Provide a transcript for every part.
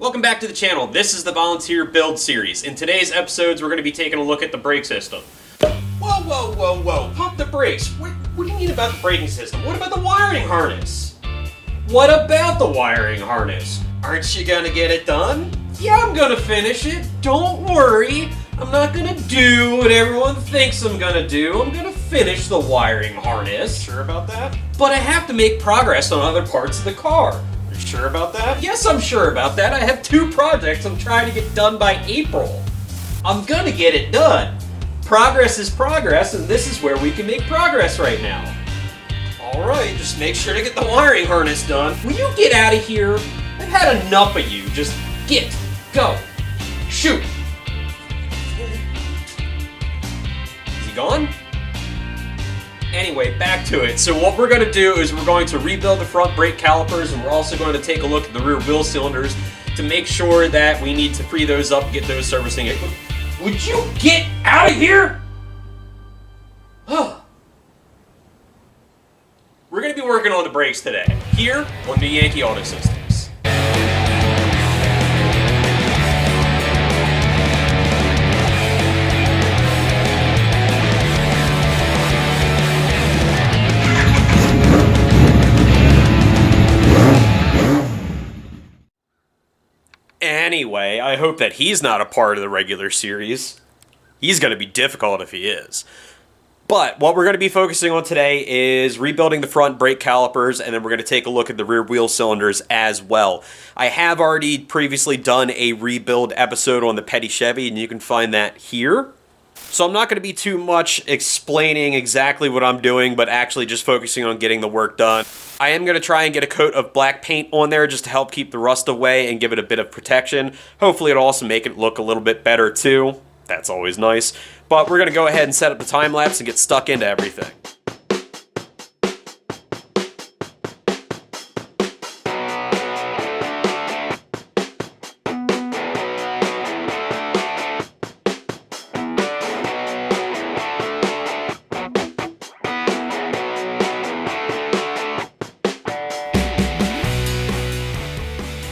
Welcome back to the channel. This is the Volunteer Build Series. In today's episodes, we're going to be taking a look at the brake system. Whoa. Pump the brakes. What do you mean about the braking system? What about the wiring harness? What about the wiring harness? Aren't you going to get it done? Yeah, I'm going to finish it. Don't worry. I'm not going to do what everyone thinks I'm going to do. I'm going to finish the wiring harness. Sure about that? But I have to make progress on other parts of the car. You sure about that? Yes, I'm sure about that. I have 2 projects I'm trying to get done by April. I'm gonna get it done. Progress is progress, and this is where we can make progress right now. Alright, just make sure to get the wiring harness done. Will you get out of here? I've had enough of you. Just go. Shoot. Is he gone? Anyway, back to it. So what we're going to do is we're going to rebuild the front brake calipers, and we're also going to take a look at the rear wheel cylinders to make sure that we need to free those up and get those servicing. Would you get out of here? We're going to be working on the brakes today, here on the Yankee Auto Systems. Anyway, I hope that he's not a part of the regular series. He's going to be difficult if he is. But what we're going to be focusing on today is rebuilding the front brake calipers, and then we're going to take a look at the rear wheel cylinders as well. I have already previously done a rebuild episode on the Petty Chevy, and you can find that here. So I'm not going to be too much explaining exactly what I'm doing, but actually just focusing on getting the work done. I am going to try and get a coat of black paint on there just to help keep the rust away and give it a bit of protection. Hopefully it'll also make it look a little bit better too. That's always nice. But we're going to go ahead and set up the time lapse and get stuck into everything.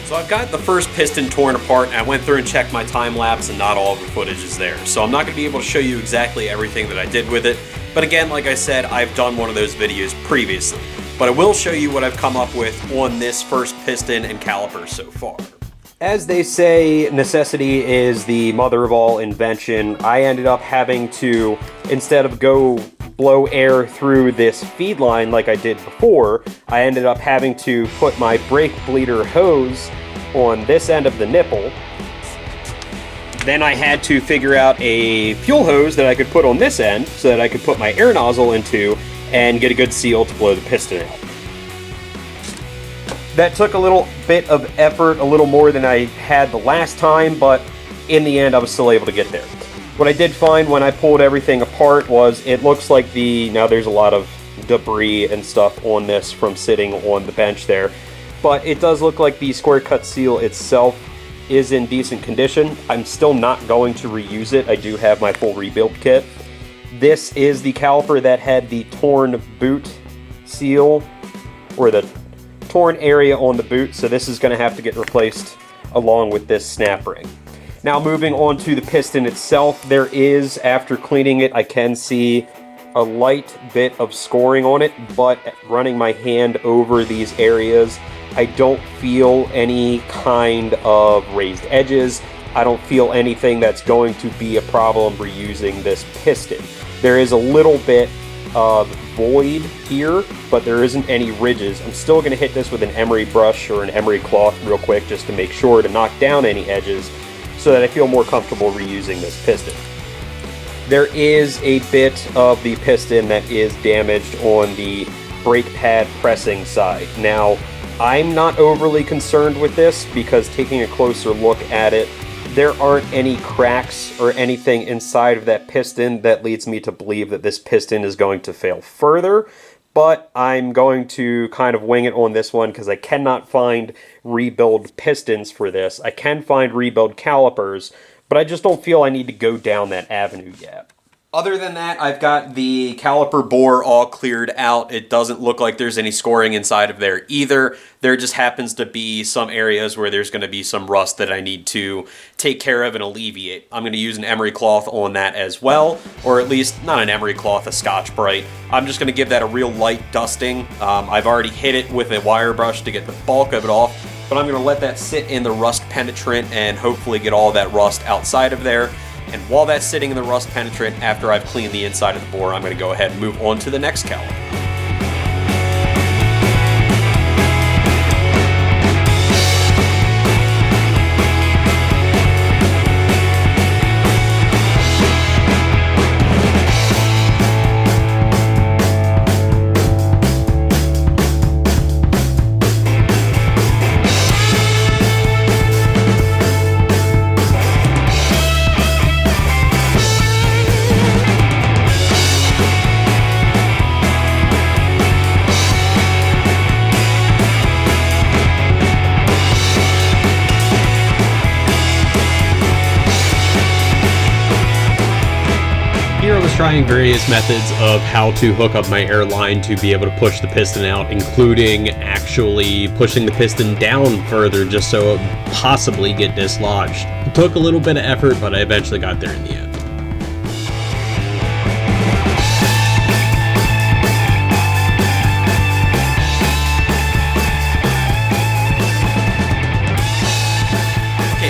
So I've got the first piston torn apart, and I went through and checked my time lapse, and not all of the footage is there. So I'm not going to be able to show you exactly everything that I did with it. But again, like I said, I've done one of those videos previously. But I will show you what I've come up with on this first piston and caliper so far. As they say, necessity is the mother of all invention. I ended up having to, instead of go blow air through this feed line like I did before, I ended up having to put my brake bleeder hose on this end of the nipple. Then I had to figure out a fuel hose that I could put on this end so that I could put my air nozzle into and get a good seal to blow the piston out. That took a little bit of effort, a little more than I had the last time, but in the end I was still able to get there. What I did find when I pulled everything apart was it looks like now there's a lot of debris and stuff on this from sitting on the bench there, but it does look like the square cut seal itself is in decent condition. I'm still not going to reuse it. I do have my full rebuild kit. This is the caliper that had the torn boot seal, or the torn area on the boot, so this is going to have to get replaced along with this snap ring. Now moving on to the piston itself, there is, after cleaning it, I can see a light bit of scoring on it, but running my hand over these areas, I don't feel any kind of raised edges. I don't feel anything that's going to be a problem reusing this piston. There is a little bit of void here, but there isn't any ridges. I'm still going to hit this with an emery brush or an emery cloth real quick just to make sure to knock down any edges so that I feel more comfortable reusing this piston. There is a bit of the piston that is damaged on the brake pad pressing side. Now, I'm not overly concerned with this because taking a closer look at it, there aren't any cracks or anything inside of that piston that leads me to believe that this piston is going to fail further, but I'm going to kind of wing it on this one because I cannot find rebuild pistons for this. I can find rebuild calipers, but I just don't feel I need to go down that avenue yet. Other than that, I've got the caliper bore all cleared out. It doesn't look like there's any scoring inside of there either. There just happens to be some areas where there's going to be some rust that I need to take care of and alleviate. I'm going to use an emery cloth on that as well, or at least not an emery cloth, a Scotch-Brite. I'm just going to give that a real light dusting. I've already hit it with a wire brush to get the bulk of it off, but I'm going to let that sit in the rust penetrant and hopefully get all that rust outside of there. And while that's sitting in the rust penetrant, after I've cleaned the inside of the bore, I'm going to go ahead and move on to the next caliper. Here I was trying various methods of how to hook up my airline to be able to push the piston out, including actually pushing the piston down further just so it would possibly get dislodged. It took a little bit of effort, but I eventually got there in the end.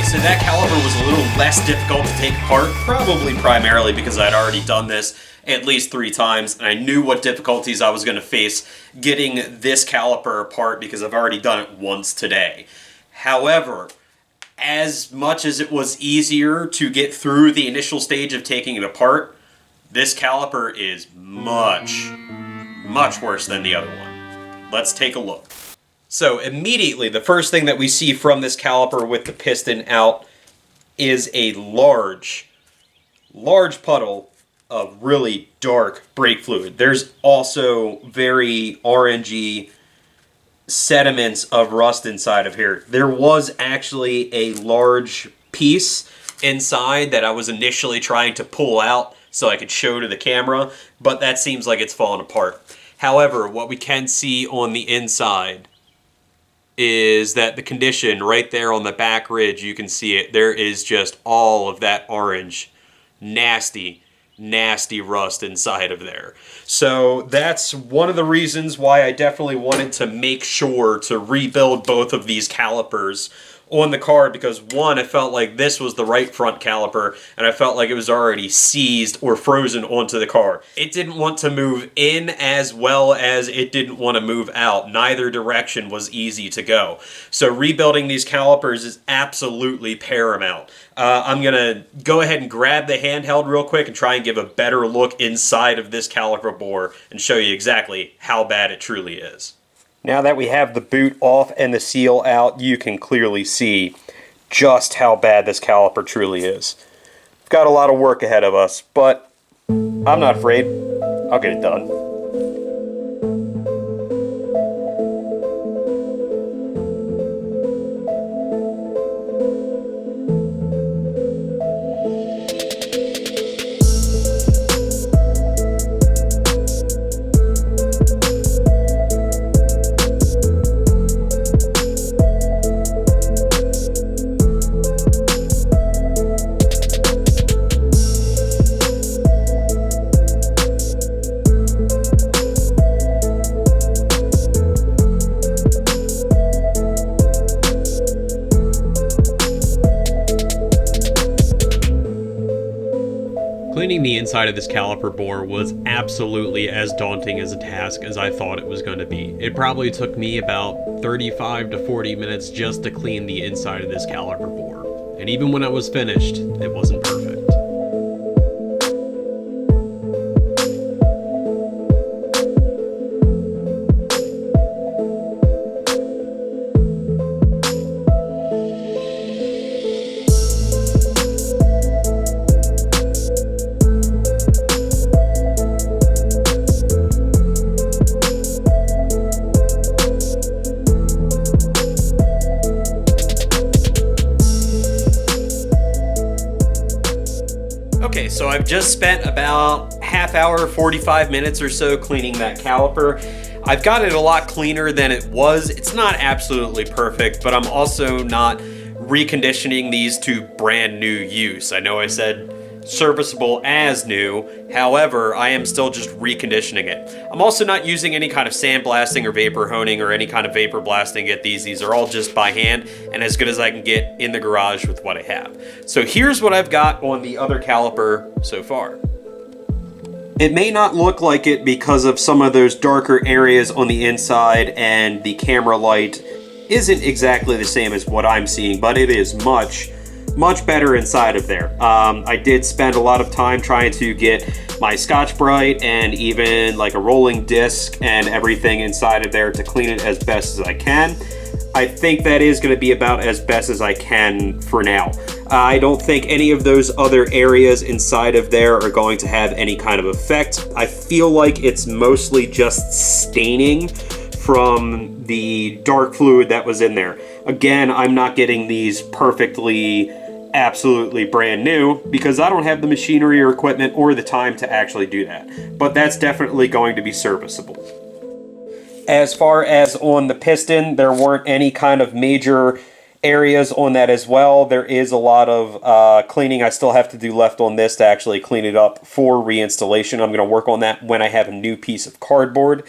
So that caliper was a little less difficult to take apart, probably primarily because I'd already done this at least 3 times, and I knew what difficulties I was going to face getting this caliper apart because I've already done it once today. However, as much as it was easier to get through the initial stage of taking it apart, this caliper is much worse than the other one. Let's take a look. So immediately, the first thing that we see from this caliper with the piston out is a large puddle of really dark brake fluid. There's also very orangey sediments of rust inside of here. There was actually a large piece inside that I was initially trying to pull out so I could show to the camera, but that seems like it's fallen apart. However, what we can see on the inside is that the condition right there on the back ridge, you can see it, there is just all of that orange, nasty rust inside of there. So that's one of the reasons why I definitely wanted to make sure to rebuild both of these calipers on the car, because one, I felt like this was the right front caliper and I felt like it was already seized or frozen onto the car. It didn't want to move in as well as it didn't want to move out. Neither direction was easy to go. So rebuilding these calipers is absolutely paramount. I'm going to go ahead and grab the handheld real quick and try and give a better look inside of this caliper bore and show you exactly how bad it truly is. Now that we have the boot off and the seal out, you can clearly see just how bad this caliper truly is. We've got a lot of work ahead of us, but I'm not afraid. I'll get it done. Cleaning the inside of this caliper bore was absolutely as daunting as a task as I thought it was going to be. It probably took me about 35 to 40 minutes just to clean the inside of this caliper bore. And even when I was finished, it wasn't perfect. just spent about half hour, 45 minutes or so cleaning that caliper. I've got it a lot cleaner than it was. It's not absolutely perfect, but I'm also not reconditioning these to brand new use. I know I said serviceable as new, however, I am still just reconditioning it. I'm also not using any kind of sandblasting or vapor honing or any kind of vapor blasting to get these. These are all just by hand and as good as I can get in the garage with what I have. So here's what I've got on the other caliper so far. It may not look like it because of some of those darker areas on the inside and the camera light isn't exactly the same as what I'm seeing, but it is much better inside of there. I did spend a lot of time trying to get my Scotch-Brite and even like a rolling disc and everything inside of there to clean it as best as I can. I think that is going to be about as best as I can for now. I don't think any of those other areas inside of there are going to have any kind of effect. I feel like it's mostly just staining from the dark fluid that was in there. Again, I'm not getting these perfectly, absolutely brand new because I don't have the machinery or equipment or the time to actually do that. But that's definitely going to be serviceable. As far as on the piston, there weren't any kind of major areas on that as well. There is a lot of cleaning I still have to do left on this to actually clean it up for reinstallation. I'm going to work on that when I have a new piece of cardboard.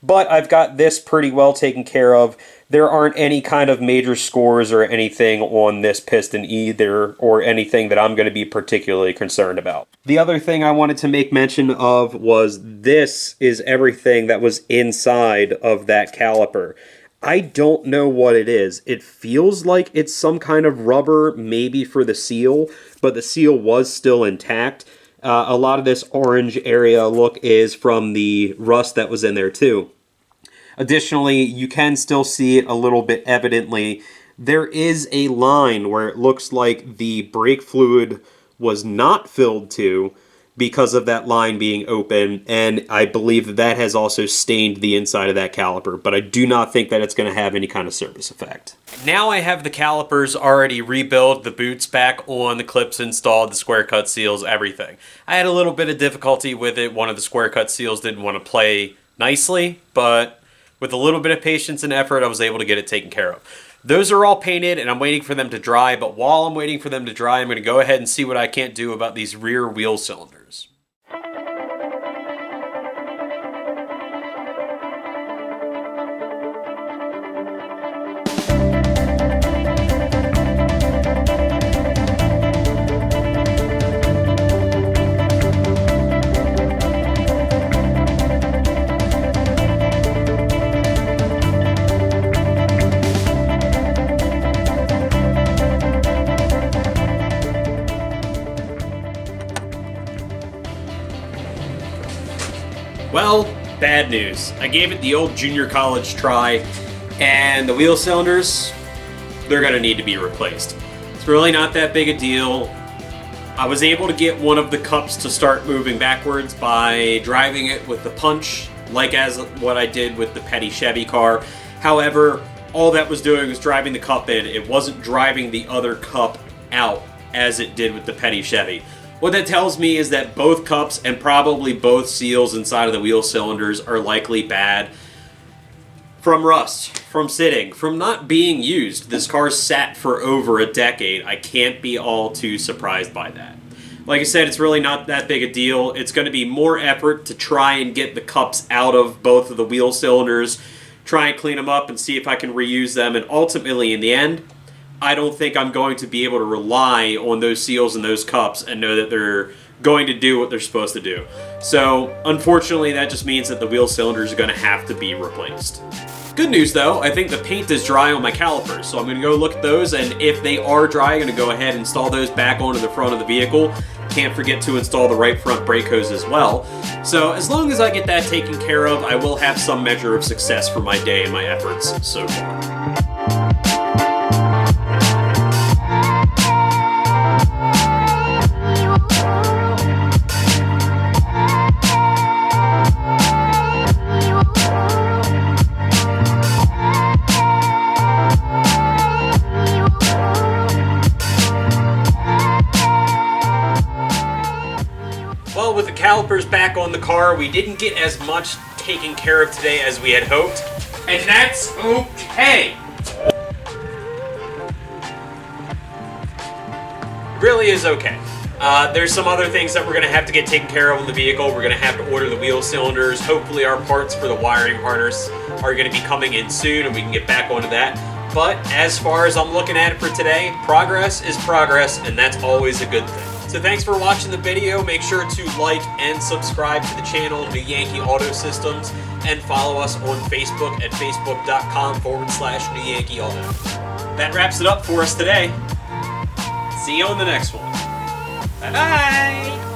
But I've got this pretty well taken care of. There aren't any kind of major scores or anything on this piston either, or anything that I'm going to be particularly concerned about. The other thing I wanted to make mention of was this is everything that was inside of that caliper. I don't know what it is. It feels like it's some kind of rubber, maybe for the seal, but the seal was still intact. A lot of this orange area look is from the rust that was in there too. Additionally, you can still see it a little bit evidently. There is a line where it looks like the brake fluid was not filled to because of that line being open, and I believe that that has also stained the inside of that caliper, but I do not think that it's going to have any kind of service effect. Now I have the calipers already rebuilt, the boots back on, the clips installed, the square cut seals, everything. I had a little bit of difficulty with it. One of the square cut seals didn't want to play nicely, but with a little bit of patience and effort, I was able to get it taken care of. Those are all painted, and I'm waiting for them to dry, but while I'm waiting for them to dry, I'm going to go ahead and see what I can't do about these rear wheel cylinders. Well, bad news. I gave it the old junior college try, and the wheel cylinders, they're going to need to be replaced. It's really not that big a deal. I was able to get one of the cups to start moving backwards by driving it with the punch, like as what I did with the petty Chevy car. However, all that was doing was driving the cup in. It wasn't driving the other cup out as it did with the petty Chevy. What that tells me is that both cups and probably both seals inside of the wheel cylinders are likely bad from rust, from sitting, from not being used. This car sat for over a decade. I can't be all too surprised by that. Like I said, it's really not that big a deal. It's going to be more effort to try and get the cups out of both of the wheel cylinders, try and clean them up and see if I can reuse them, and ultimately in the end, I don't think I'm going to be able to rely on those seals and those cups and know that they're going to do what they're supposed to do. So, unfortunately, that just means that the wheel cylinders are going to have to be replaced. Good news, though, I think the paint is dry on my calipers, so I'm going to go look at those, and if they are dry, I'm going to go ahead and install those back onto the front of the vehicle. Can't forget to install the right front brake hose as well. So, as long as I get that taken care of, I will have some measure of success for my day and my efforts so far. back on the car. We didn't get as much taken care of today as we had hoped, and that's okay. It really is okay. There's some other things that we're going to have to get taken care of on the vehicle. We're going to have to order the wheel cylinders. Hopefully our parts for the wiring harness are going to be coming in soon, and we can get back onto that. But as far as I'm looking at it for today, progress is progress, and that's always a good thing. So thanks for watching the video. Make sure to like and subscribe to the channel, New Yankee Auto Systems, and follow us on Facebook at facebook.com/New Yankee Auto. That wraps it up for us today. See you on the next one. Bye-bye!